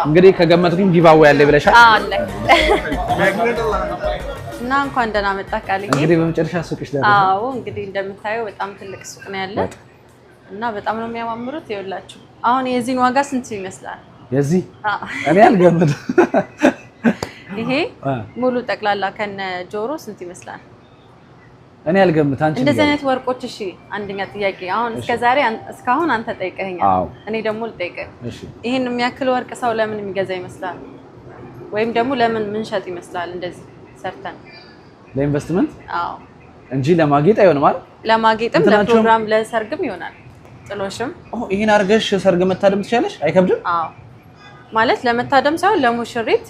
እንግዲህ ከገመትኩኝ ጊቫዌ ያለ ብለሻል አለ እና እንኳን ደህና መጣህ ቃልዬ እንግዲህ በመጨረሻ ሱቅሽ ደረሰ አዎ እንግዲህ እንደምታየው በጣም ትልቅ ሱቅ ነው ያለ እና በጣም ነው የሚያማምሩት ይኸውላችሁ አሁን የዚህን ዋጋ ስንት ይመስላል የዚህ እኔ አልገምት ይሄ ሙሉ ጠቅላላ ከነ ጆሮ ስንት ይመስላል እኔ አልገምት አንቺ እንደዚህ አይነት ወርቆች እሺ አንደኛ ጥያቄ አሁን እስከዛሬ እስካሁን አንተ ጠይቀኸኛል እኔ ደግሞ ልጠይቅህ እሺ ይሄን የሚያክል ወርቅ ሰው ለምን የሚገዛ ይመስላል ወይም ደግሞ ለምን ምን ሸጥ ይመስላል እንደዚህ ሰርተን ለኢንቨስትመንት አዎ እንጂ ለማጌጥ አይሆንም አይደል ለማጌጥም ለፕሮግራም ለሰርግም ይሆናል ጥሎሽም ይሄን አርገሽ ሰርግ መታደም ትችላለሽ አይከብድም አዎ ማለት ለመታደም ሳይሆን ለሙሽሪት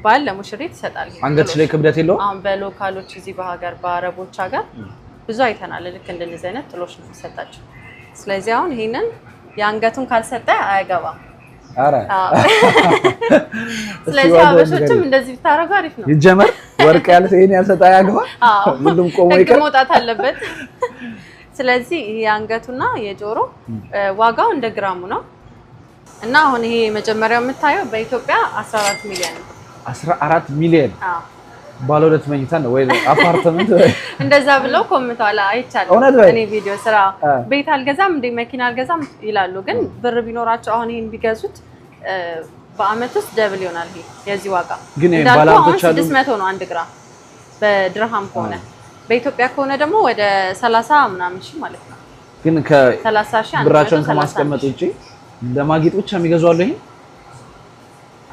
ባል ለሙሽሪት ይሰጣል አንገትሽ ላይ ክብደት የለው አሁን በሎካሎች እዚህ በሀገር በአረቦች ሀገር ብዙ አይተናል ልክ እንደዚህ አይነት ጥሎሽ ነው የሚሰጣቸው ስለዚህ አሁን ይሄንን የአንገቱን ካልሰጠ አያገባም አረ ስለዚህ አበሾችም እንደዚህ ብታረጉ አሪፍ ነው ይጀመር ወርቅ ያለ ይሄን ያልሰጣ ያገባ ሁሉም ቆሞ ይቀር መውጣት አለበት ስለዚህ ይሄ አንገቱና የጆሮ ዋጋው እንደ ግራሙ ነው እና አሁን ይሄ መጀመሪያው የምታየው በኢትዮጵያ 14 ሚሊዮን ነው 14 ሚሊዮን ባለ ሁለት መኝታ ነው ወይ አፓርትመንት እንደዛ ብለው ኮምንታላ አይቻልም እኔ ቪዲዮ ስራ ቤት አልገዛም እንደ መኪና አልገዛም ይላሉ ግን ብር ቢኖራቸው አሁን ይሄን ቢገዙት በአመት ውስጥ ደብል ይሆናል ይሄ የዚህ ዋጋ ግን ባላንቶች አሉ 600 ነው 1 ግራም በድርሃም ከሆነ በኢትዮጵያ ከሆነ ደግሞ ወደ 30 ምናምን ሺህ ማለት ነው ግን ከ30 ሺህ ብራቸውን ከማስቀመጥ ውጪ ለማጌጥ ብቻ የሚገዙ አሉ ይሄን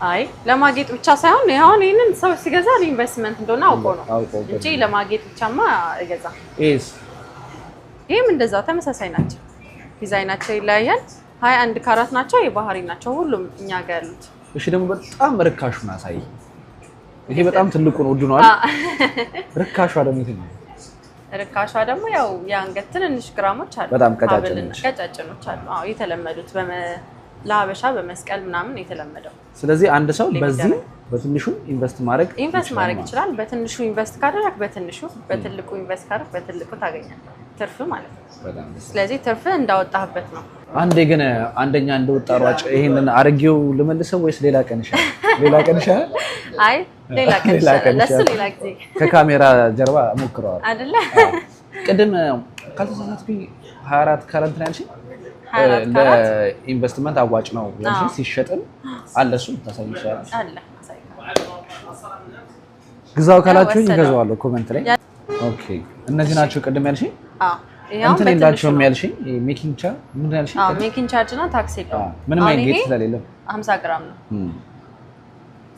አይ ለማጌጥ ብቻ ሳይሆን አሁን ይሄንን ሰው ሲገዛ ኢንቨስትመንት እንደሆነ አውቆ ነው እንጂ ለማጌጥ ብቻማ አይገዛ ይሄም እንደዛው ተመሳሳይ ናቸው ዲዛይናቸው ይለያያል 21 ካራት ናቸው የባህሪ ናቸው ሁሉም እኛ ጋር ያሉት እሺ ደግሞ በጣም ርካሹን አሳይ ይሄ በጣም ትልቁ ነው ወዱ ነው አይደል ርካሹ ደግሞ ይሄ ርካሿ ደግሞ ያው የአንገት ትንንሽ ግራሞች አሉ በጣም ቀጫጭኖች አሉ አዎ የተለመዱት ለሀበሻ በመስቀል ምናምን የተለመደው ስለዚህ አንድ ሰው በዚህ በትንሹ ኢንቨስት ማድረግ ይችላል በትንሹ ኢንቨስት ካደረክ በትንሹ በትልቁ ኢንቨስት ካደረክ በትልቁ ታገኛለህ ትርፍ ማለት ነው ስለዚህ ትርፍ እንዳወጣህበት ነው አንዴ ግን አንደኛ እንደወጣ ሯጭ ይሄንን አርጊው ልመልሰው ወይስ ሌላ ቀን ይሻላል አይ ሌላ ቀን ይሻላል ለሱ ሌላ ጊዜ ከካሜራ ጀርባ ሞክረዋል አይደለ ቅድም ካልተሳሳትኩኝ 24 ካራት ነው ያልሽኝ ለኢንቨስትመንት አዋጭ ነው ያልሽኝ ሲሸጥም አለ እሱ ታሳይሻለሽ አለ ግዛው ካላችሁኝ ይገዛዋለሁ ኮሜንት ላይ ኦኬ እነዚህ ናቸው ቅድም ያልሽኝ እንትን እንዳልሽው ያልሽኝ ሜኪንግ ቻርጅ ምን ያልሽኝ ሜኪንግ ቻርጅ እና ታክስ የለው ምንም አይጌት ስለሌለ 50 ግራም ነው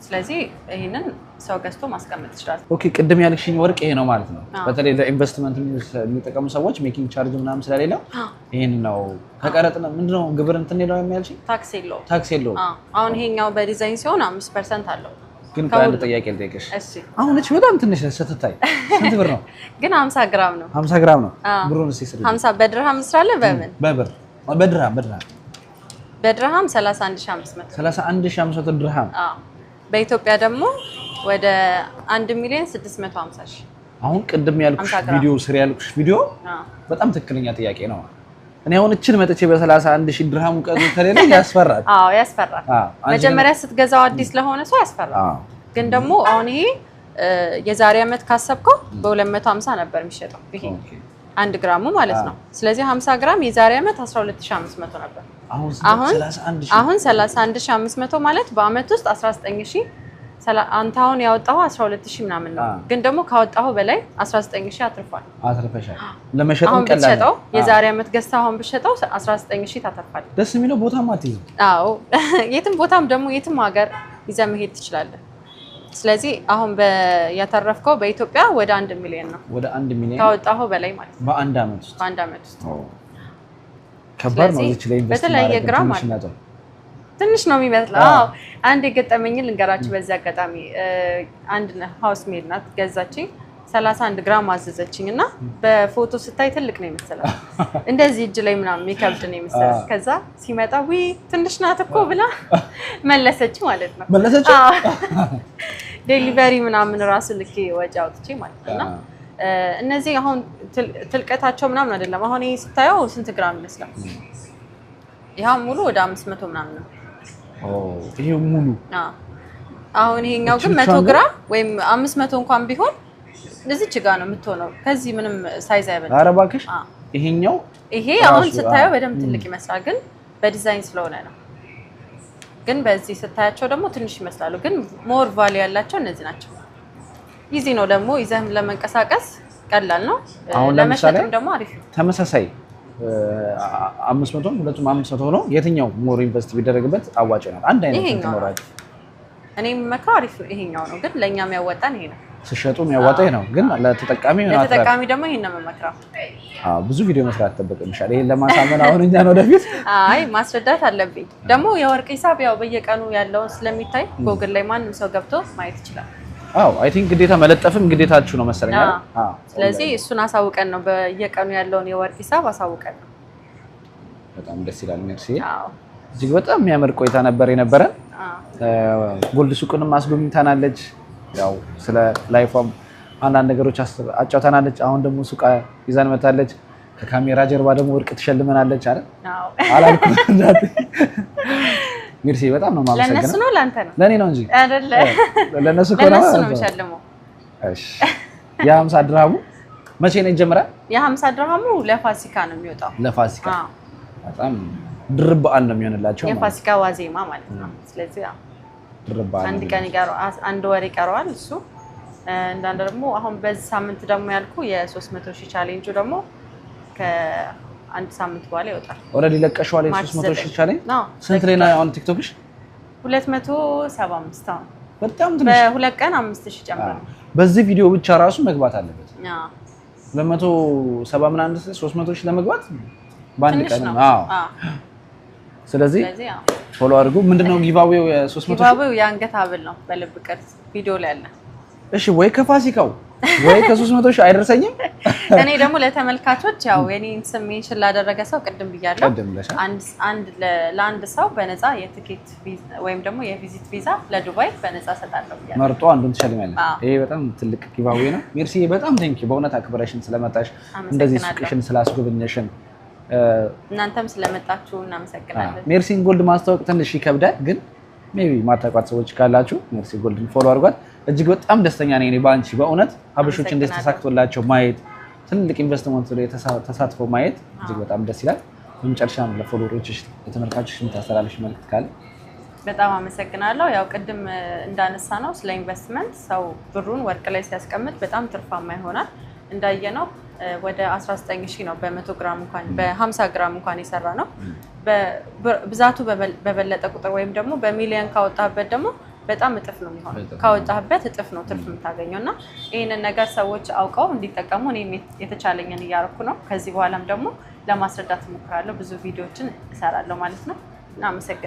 ስለዚህ ይሄንን ሰው ገዝቶ ማስቀመጥ ይችላል ኦኬ ቅድም ያልሽኝ ወርቅ ይሄ ነው ማለት ነው በተለይ ለኢንቨስትመንት የሚጠቀሙ ሰዎች ሜኪንግ ቻርጅ ምናምን ስለሌለው ይሄን ነው ከቀረጥ ነው ምንድነው ግብር እንትን ነው የሚያልሽኝ ታክስ የለው አሁን ይሄኛው በዲዛይን ሲሆን 5% አለው ግን ካለ ጥያቄ ልጠይቅሽ አሁን እቺ በጣም ትንሽ ነች ስትታይ ስንት ብር ነው ግን 50 ግራም ነው 50 ግራም ነው ብሩን እስኪ 50 በድርሃም ስራለ በምን በድርሃም 31500 ድርሃም በኢትዮጵያ ደግሞ ወደ 1 ሚሊዮን 650 ሺህ አሁን ቅድም ያልኩሽ ቪዲዮ ስሪ ያልኩሽ ቪዲዮ በጣም ትክክለኛ ጥያቄ ነው እኔ አሁን እቺን መጥቼ በ31000 ድርሃም ቀን ተለለ ያስፈራል ያስፈራል መጀመሪያ ስትገዛው አዲስ ለሆነ ሰው ያስፈራል ግን ደግሞ አሁን ይሄ የዛሬ አመት ካሰብከው በ250 ነበር የሚሸጠው ይሄ 1 ግራሙ ማለት ነው ስለዚህ 50 ግራም የዛሬ አመት 12500 ነበር አሁን 31500 ማለት በአመት ውስጥ 19000 አንተ አሁን ያወጣው 12000 ምናምን ነው ግን ደግሞ ካወጣው በላይ 19000 አትርፈሻል ለመሸጥም ቀላል ነው የዛሬ አመት ገዝተህ አሁን ብትሸጠው 19000 ታተርፋለህ ደስ የሚለው ቦታም አትይዝ አዎ የትም ቦታም ደግሞ የትም ሀገር ይዘህ መሄድ ትችላለህ ስለዚህ አሁን ያተረፍከው በኢትዮጵያ ወደ 1 ሚሊዮን ነው ወደ 1 ሚሊዮን ካወጣው በላይ ማለት ነው በአንድ አመት ውስጥ ከባድ ነው እዚህ ላይ ኢንቨስት በተለያየ ግራም ትንሽ ነው የሚመስለው አንድ የገጠመኝን ልንገራችሁ በዚህ አጋጣሚ አንድ ሃውስ ሜድ ናት ገዛችኝ 31 ግራም አዘዘችኝና በፎቶ ስታይ ትልቅ ነው የመሰላት እንደዚህ እጅ ላይ ምናምን የሚከብድ ነው የመሰላት ከዛ ሲመጣ ትንሽ ናት እኮ ብላ መለሰች ማለት ነው ዴሊቨሪ ምናምን ራሱ ልኬ ወጪ አውጥቼ ማለት ነውና እነዚህ አሁን ትልቀታቸው ምናምን አይደለም አሁን ይሄ ስታየው ስንት ግራም ይመስላል ይሄው ሙሉ ወደ 500 ምናምን ነው ይሄ ሙሉ አሁን ይሄኛው ግን 100 ግራም ወይም 500 እንኳን ቢሆን እዚች ጋር ነው የምትሆነው ከዚህ ምንም ሳይዝ አይበልጥም ኧረ እባክሽ ይሄኛው ይሄ አሁን ስታየው በደንብ ትልቅ ይመስላል ግን በዲዛይን ስለሆነ ነው ግን በዚህ ስታያቸው ደግሞ ትንሽ ይመስላሉ ግን ሞር ቫልዩ ያላቸው እነዚህ ናቸው ኢዚ ነው ደግሞ ይዘህም ለመንቀሳቀስ ቀላል ነው ለመሸጥም ደግሞ አሪፍ ነው ተመሳሳይ 500 ሁለቱም 500 ሆኖ የትኛው ሞር ኢንቨስት ቢደረግበት አዋጭ ነው አንድ አይነት ተመራጭ እኔ መክራው አሪፍ ይሄኛው ነው ግን ለኛም ያወጣን ይሄ ነው ሲሸጡም ያዋጣ ነው ግን ለተጠቃሚ ደግሞ ይሄን ነው መመክራው ብዙ ቪዲዮ መስራት ተጠብቀምሻል ይሄን ለማሳመን አሁን እኛ ነው ወደፊት አይ ማስረዳት አለብኝ ደግሞ የወርቅ ሂሳብ ያው በየቀኑ ያለው ስለሚታይ ጎግል ላይ ማንም ሰው ገብቶ ማየት ይችላል አይ ቲንክ ግዴታ መለጠፍም ግዴታችሁ ነው መሰለኝ ስለዚህ እሱን አሳውቀን ነው በየቀኑ ያለውን የወርቅ ሂሳብ አሳውቀን ነው በጣም ደስ ይላል ሜርሲ እዚህ በጣም የሚያምር ቆይታ ነበር የነበረን ጎልድ ሱቅንም አስጎብኝታናለች ያው ስለ ላይፏም አንዳንድ ነገሮች አጫውታናለች አሁን ደግሞ ሱቅ ይዛን መጣለች ከካሜራ ጀርባ ደግሞ ወርቅ ትሸልመናለች አይደል አላልኩም ሜርሲ በጣም ነው ማመሰግነው ለነሱ ነው ላንተ ነው ለኔ ነው እንጂ አይደለ ለነሱ ነው ሸልመው እሺ ያ50 ድርሃሙ መቼ ነው ይጀምራል ያ50 ድርሃሙ ለፋሲካ ነው የሚወጣው ለፋሲካ በጣም ድርብ በዓል ነው የሚሆንላቸው የፋሲካ ዋዜማ ማለት ነው ስለዚህ ድርብ በዓል አንድ ቀን አንድ ወር ይቀረዋል እሱ እንዳንደ ደግሞ አሁን በዚህ ሳምንት ደግሞ ያልኩ የ300,000 ቻሌንጁ ደግሞ ከአንድ ሳምንት በኋላ ይወጣል ኦሬዲ ለቀሽዋል የ300,000 ቻሌንጅ ስንት ላይ ነው አሁን ቲክቶክሽ 275 አሁን በጣም ትንሽ በሁለት ቀን 5,000 ጨምሯል በዚህ ቪዲዮ ብቻ ራሱ መግባት አለበት 270 ምናምን 300,000 ለመግባት ባንድ ቀን ስለዚህ ፎሎ አድርጉ ምንድነው ጊቫዌው የ300 ጊቫዌው የአንገት ሀብል ነው በልብ ቅርጽ ቪዲዮ ላይ አለ እሺ ወይ ከፋሲካው ወይ ከ300,000 አይደርሰኝም እኔ ደግሞ ለተመልካቾች ያው የኔን ስም ሜንሽን ላደረገ ሰው ቅድም ብያለሁ ለአንድ ሰው በነፃ የቲኬት ወይም ደግሞ የቪዚት ቪዛ ለዱባይ በነፃ ሰጣለሁ ብያለሁ መርጦ አንዱን ትሸልማለህ ይሄ በጣም ትልቅ ጊቫዌ ነው ሜርሲ በጣም ቴንኪው በእውነት አክብረሽን ስለመጣሽ እንደዚህ ሱቅሽን ስላስጎበኘሽን እናንተም ስለመጣችሁ እናመሰግናለን ሜርሲን ጎልድ ማስተዋወቅ ትንሽ ይከብዳል ግን ሜቢ ማታውቋት ሰዎች ካላችሁ ሜርሲ ጎልድን ፎሎ አድርጓት እጅግ በጣም ደስተኛ ነኝ እኔ ባንቺ በእውነት ሀበሾች እንዴት ተሳክቶላቸው ማየት ትልቅ ኢንቨስትመንት ላይ ተሳትፎ ማየት እጅግ በጣም ደስ ይላል በመጨረሻም ለፎሎወሮችሽ ለተመልካቾች የምታስተላልፊ መልእክት ካለ በጣም አመሰግናለሁ ያው ቅድም እንዳነሳ ነው ስለ ኢንቨስትመንት ሰው ብሩን ወርቅ ላይ ሲያስቀምጥ በጣም ትርፋማ ይሆናል እንዳየነው ወደ 19,000 ነው በ100 ግራም እንኳን በ50 ግራም እንኳን የሰራ ነው በብዛቱ በበለጠ ቁጥር ወይም ደግሞ በሚሊዮን ካወጣበት ደግሞ በጣም እጥፍ ነው የሚሆነው ካወጣበት እጥፍ ነው ትርፍ የምታገኘውና ይሄንን ነገር ሰዎች አውቀው እንዲጠቀሙ እኔ የተቻለኝን እያረኩ ነው ከዚህ በኋላም ደግሞ ለማስረዳት እሞክራለሁ ብዙ ቪዲዮዎችን እሰራለሁ ማለት ነው እና አመሰግናለሁ